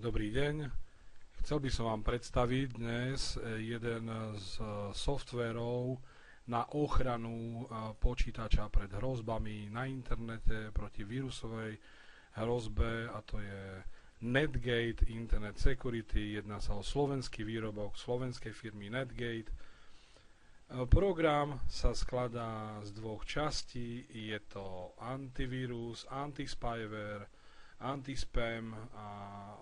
Dobrý deň. Chcel by som vám predstaviť dnes jeden z softverov na ochranu počítača pred hrozbami na internete proti vírusovej hrozbe, a to je Netgate Internet Security. Jedná sa o slovenský výrobok slovenskej firmy Netgate. Program sa skladá z dvoch častí. Je to antivírus, anti-spyware, anti-spam a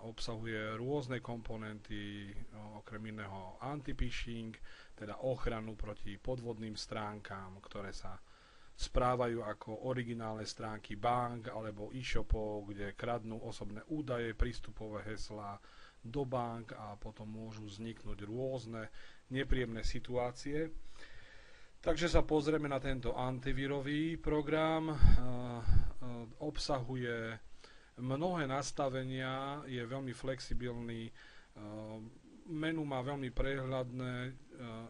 obsahuje rôzne komponenty, okrem iného anti-phishing, teda ochranu proti podvodným stránkam, ktoré sa správajú ako originálne stránky bank alebo e-shopov, kde kradnú osobné údaje, prístupové heslá do bank a potom môžu vzniknúť rôzne nepríjemné situácie. Takže sa pozrieme na tento antivírový program. Obsahuje mnohé nastavenia, je veľmi flexibilný, menu má veľmi prehľadné,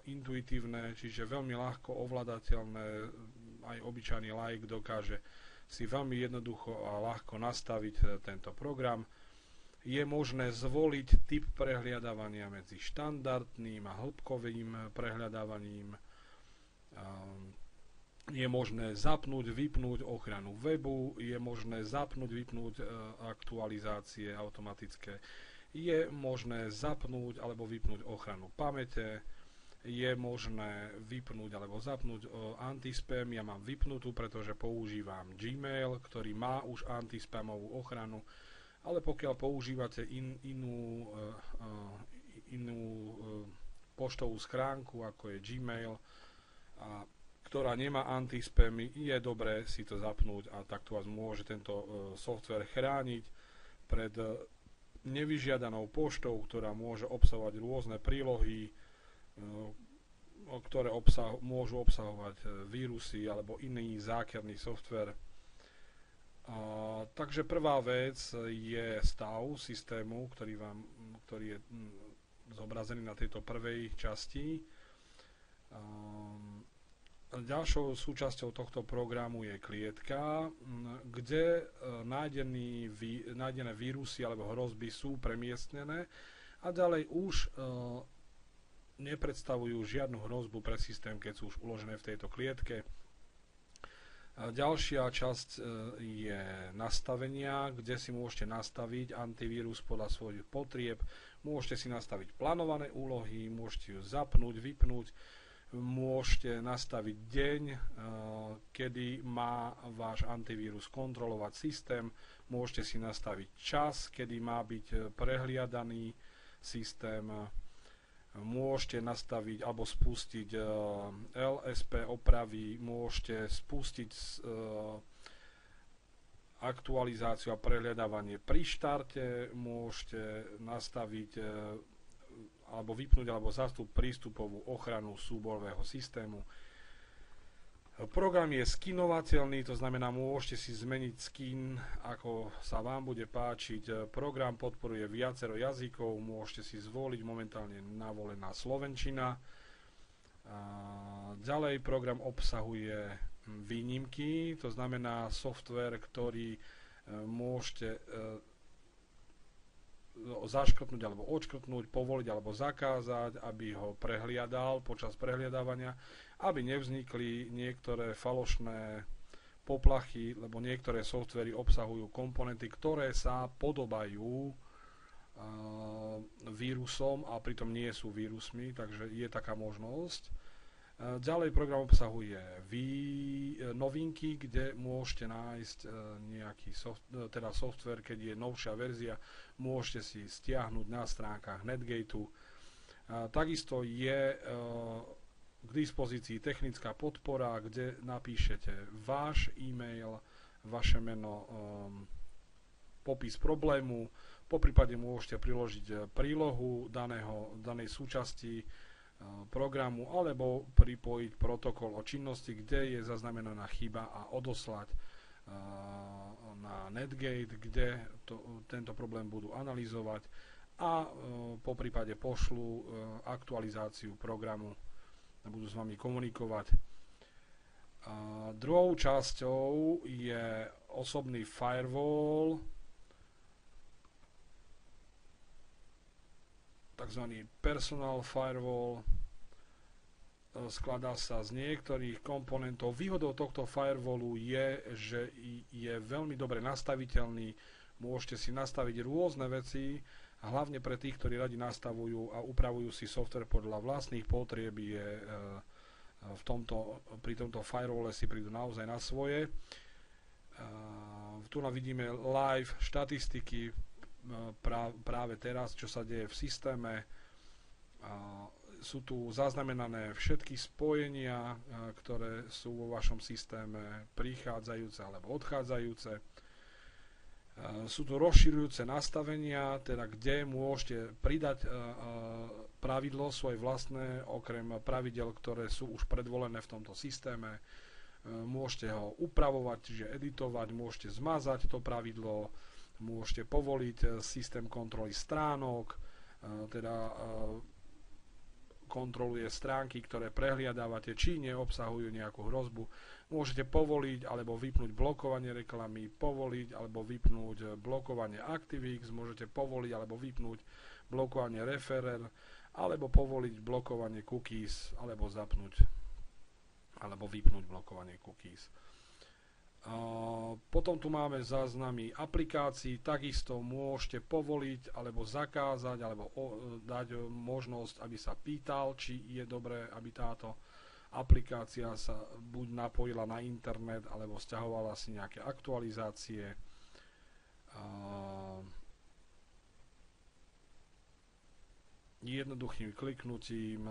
intuitívne, čiže veľmi ľahko ovládateľné, aj obyčajný laik dokáže si veľmi jednoducho a ľahko nastaviť tento program. Je možné zvoliť typ prehliadávania medzi štandardným a hĺbkovým prehľadávaním. Je možné zapnúť, vypnúť ochranu webu, je možné zapnúť, vypnúť aktualizácie automatické, je možné zapnúť alebo vypnúť ochranu pamäte, je možné vypnúť alebo zapnúť anti-spam. Ja mám vypnutú, pretože používam Gmail, ktorý má už anti-spamovú ochranu, ale pokiaľ používate inú poštovú schránku, ako je Gmail, ktorá nemá anti-spam, je dobré si to zapnúť, a takto vás môže tento software chrániť pred nevyžiadanou poštou, ktorá môže obsahovať rôzne prílohy, ktoré môžu obsahovať vírusy alebo iný zákerný software. Takže prvá vec je stav systému, ktorý je zobrazený na tejto prvej časti. Ďalšou súčasťou tohto programu je klietka, kde nájdené vírusy alebo hrozby sú premiestnené a ďalej už nepredstavujú žiadnu hrozbu pre systém, keď sú už uložené v tejto klietke. Ďalšia časť je nastavenia, kde si môžete nastaviť antivírus podľa svojich potrieb. Môžete si nastaviť plánované úlohy, môžete ju zapnúť, vypnúť. Môžete nastaviť deň, kedy má váš antivírus kontrolovať systém. Môžete si nastaviť čas, kedy má byť prehliadaný systém. Môžete nastaviť alebo spustiť LSP opravy. Môžete spustiť aktualizáciu a prehliadávanie pri štarte. Môžete nastaviť alebo vypnúť alebo zastup prístupovú ochranu súborového systému. Program je skinovateľný, to znamená, môžete si zmeniť skin, ako sa vám bude páčiť. Program podporuje viacero jazykov, môžete si zvoliť momentálne navolená slovenčina. Ďalej program obsahuje výnimky, to znamená software, ktorý môžete zaškrtnúť alebo odškrtnúť, povoliť alebo zakázať, aby ho prehliadal počas prehliadávania, aby nevznikli niektoré falošné poplachy, lebo niektoré softvery obsahujú komponenty, ktoré sa podobajú vírusom a pritom nie sú vírusmi, takže je taká možnosť. Ďalej program obsahuje novinky, kde môžete nájsť nejaký software, keď je novšia verzia, môžete si stiahnuť na stránkach Netgateu. Takisto je k dispozícii technická podpora, kde napíšete váš e-mail, vaše meno, popis problému, poprípade môžete priložiť prílohu danej súčasti programu alebo pripojiť protokol o činnosti, kde je zaznamenaná chyba, a odoslať na Netgate, kde tento problém budú analyzovať a po prípade pošlu aktualizáciu programu a budú s vami komunikovať. Druhou časťou je osobný firewall, tzv. Personal firewall. Skladá sa z niektorých komponentov. Výhodou tohto firewallu je, že je veľmi dobre nastaviteľný. Môžete si nastaviť rôzne veci, hlavne pre tých, ktorí radi nastavujú a upravujú si software podľa vlastných potrieb, pri tomto firewall si prídu naozaj na svoje. Tu vidíme live štatistiky práve teraz, čo sa deje v systéme. Sú tu zaznamenané všetky spojenia, ktoré sú vo vašom systéme prichádzajúce alebo odchádzajúce. Sú tu rozširujúce nastavenia, teda kde môžete pridať pravidlo svoje vlastné, okrem pravidel, ktoré sú už predvolené v tomto systéme. Môžete ho upravovať, čiže editovať, môžete zmazať to pravidlo, môžete povoliť systém kontroly stránok, teda kontroluje stránky, ktoré prehliadávate, či neobsahujú nejakú hrozbu. Môžete povoliť alebo vypnúť blokovanie reklamy, povoliť alebo vypnúť blokovanie ActiveX, môžete povoliť alebo vypnúť blokovanie referer, alebo povoliť blokovanie cookies, alebo zapnúť alebo vypnúť blokovanie cookies. Potom tu máme záznamy aplikácií, takisto môžete povoliť alebo zakázať alebo dať možnosť, aby sa pýtal, či je dobré, aby táto aplikácia sa buď napojila na internet alebo sťahovala si nejaké aktualizácie. Jednoduchým kliknutím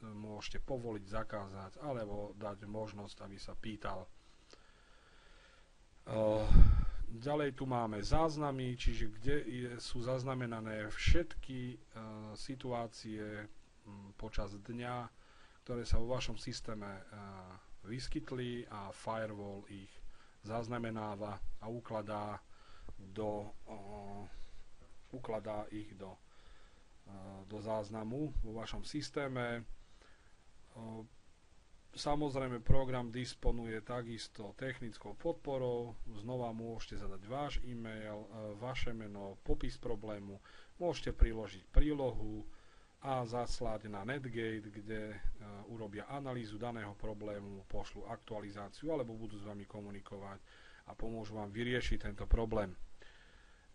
môžete povoliť, zakázať alebo dať možnosť, aby sa pýtal. Ďalej tu máme záznamy, čiže kde sú zaznamenané všetky situácie počas dňa, ktoré sa vo vašom systéme vyskytli, a firewall ich zaznamenáva a ukladá ich do záznamu vo vašom systéme. Samozrejme, program disponuje takisto technickou podporou. Znova môžete zadať váš e-mail, vaše meno, popis problému, môžete priložiť prílohu a zaslať na Netgate, kde urobia analýzu daného problému, pošlu aktualizáciu alebo budú s vami komunikovať a pomôžu vám vyriešiť tento problém.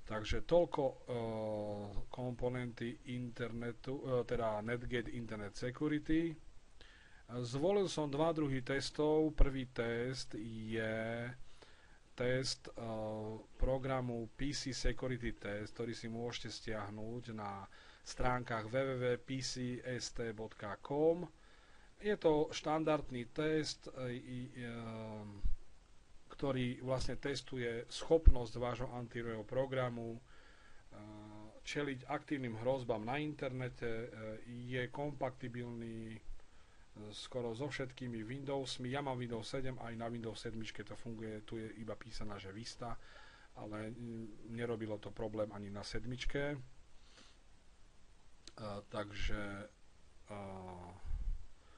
Takže toľko komponenty internetu, teda Netgate Internet Security. Zvolil som dva druhy testov. Prvý test je test programu PC Security Test, ktorý si môžete stiahnuť na stránkach www.pcst.com. Je to štandardný test, ktorý vlastne testuje schopnosť vášho antivírového programu čeliť aktívnym hrozbám na internete. Je kompatibilný skoro so všetkými Windowsmi. Ja mám Windows 7, aj na Windows 7 to funguje, tu je iba písaná, že Vista, ale nerobilo to problém ani na 7. Takže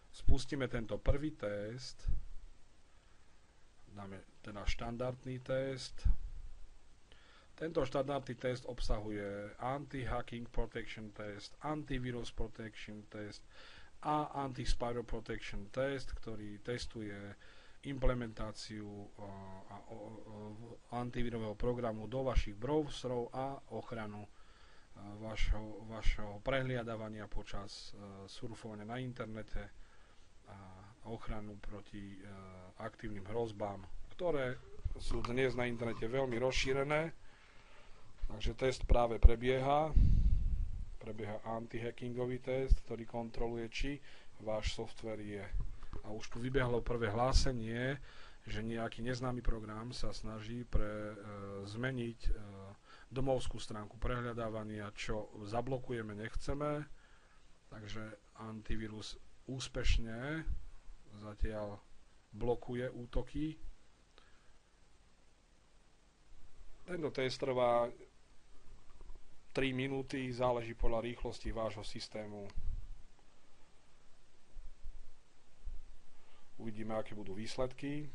spustíme tento prvý test. Dáme teda štandardný test. Tento štandardný test obsahuje anti-hacking protection test, antivirus protection test a anti-spyware protection test, ktorý testuje implementáciu antivírového programu do vašich browserov a ochranu vašho prehliadávania počas surfovania na internete a ochranu proti aktívnym hrozbám, ktoré sú dnes na internete veľmi rozšírené. Takže test práve prebieha anti-hackingový test, ktorý kontroluje, či váš software je. A už tu vybehlo prvé hlásenie, že nejaký neznámy program sa snaží zmeniť domovskú stránku prehľadávania, čo zablokujeme, nechceme. Takže antivírus úspešne zatiaľ blokuje útoky. Tento test trvá 3 minúty, záleží podľa rýchlosti vášho systému. Uvidíme, aké budú výsledky.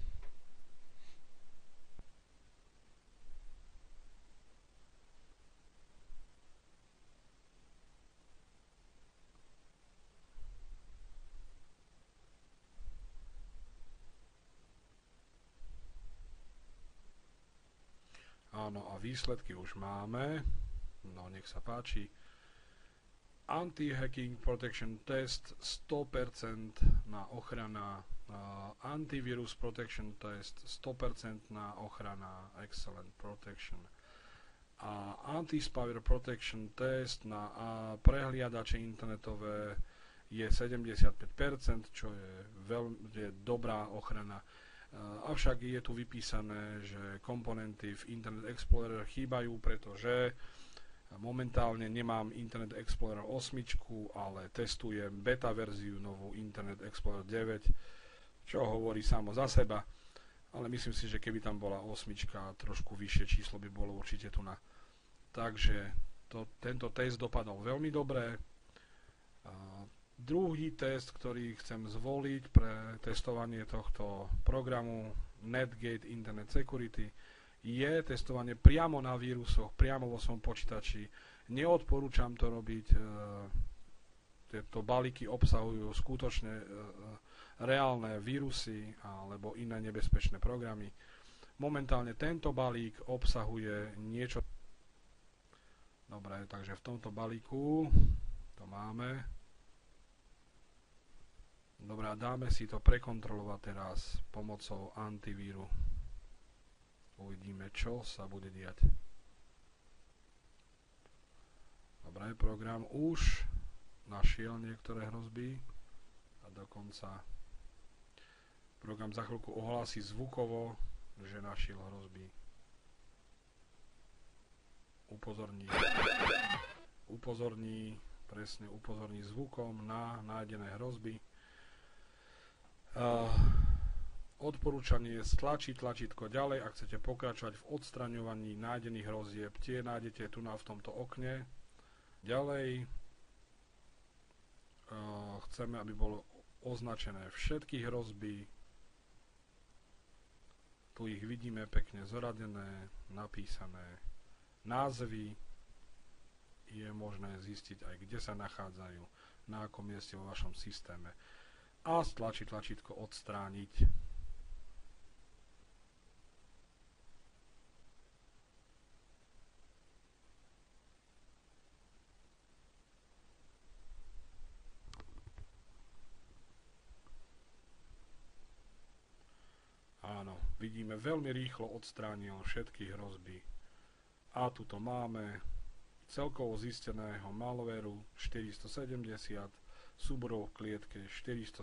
Áno, a výsledky už máme. No, nech sa páči. Anti-hacking protection test 100% na ochrana, antivirus protection test 100% na ochrana, excellent protection. A anti-spyware protection test na prehliadače internetové je 75%, čo je veľmi dobrá ochrana. Avšak je tu vypísané, že komponenty v Internet Explorer chýbajú, pretože momentálne nemám Internet Explorer 8, ale testujem beta verziu novú Internet Explorer 9, čo hovorí samo za seba, ale myslím si, že keby tam bola 8, trošku vyššie číslo by bolo určite tu na. Takže tento test dopadol veľmi dobre. Druhý test, ktorý chcem zvoliť pre testovanie tohto programu Netgate Internet Security, je testovanie priamo na vírusoch, priamo vo svojom počítači. Neodporúčam to robiť. Tieto balíky obsahujú skutočne reálne vírusy alebo iné nebezpečné programy. Momentálne tento balík obsahuje niečo. Dobre, takže v tomto balíku to máme. Dobre, dáme si to prekontrolovať teraz pomocou antivíru. Uvidíme, čo sa bude diať. Dobre, program už našiel niektoré hrozby a dokonca program za chvíľku ohlási zvukovo, že našiel hrozby. Upozorní zvukom na nájdené hrozby. Odporúčanie je stlačiť tlačítko ďalej, ak chcete pokračovať v odstraňovaní nájdených hrozieb. Tie nájdete tu v tomto okne. Ďalej chceme, aby bolo označené všetky hrozby. Tu ich vidíme pekne zoradené, napísané názvy. Je možné zistiť aj, kde sa nachádzajú, na akom mieste vo vašom systéme. A stlačiť tlačítko odstrániť. Áno, vidíme, veľmi rýchlo odstránil všetky hrozby. A tuto máme celkovo zisteného malwareu 470, súborov v klietke 470.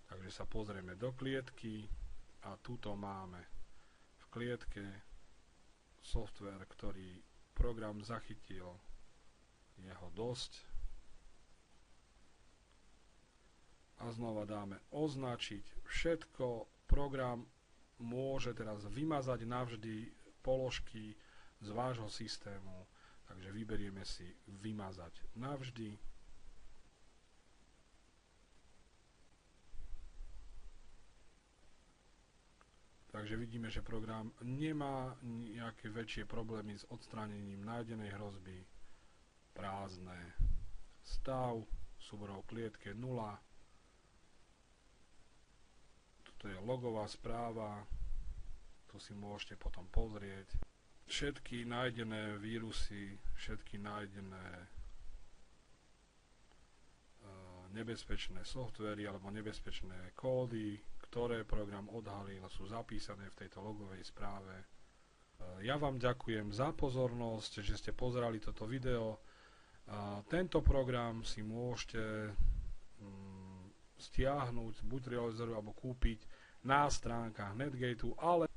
Takže sa pozrieme do klietky a tuto máme v klietke software, ktorý program zachytil. Jeho dosť. A znova dáme označiť všetko. Program môže teraz vymazať navždy položky z vášho systému. Takže vyberieme si vymazať navždy. Takže vidíme, že program nemá nejaké väčšie problémy s odstránením nájdenej hrozby. Prázdne. Stav súborov klietke 0. Toto je logová správa. Tu si môžete potom pozrieť. Všetky nájdené vírusy, všetky nájdené nebezpečné softvery alebo nebezpečné kódy, ktoré program odhalil, sú zapísané v tejto logovej správe. Ja vám ďakujem za pozornosť, že ste pozerali toto video. Tento program si môžete stiahnuť buď realizoru alebo kúpiť na stránkach Netgateu, ale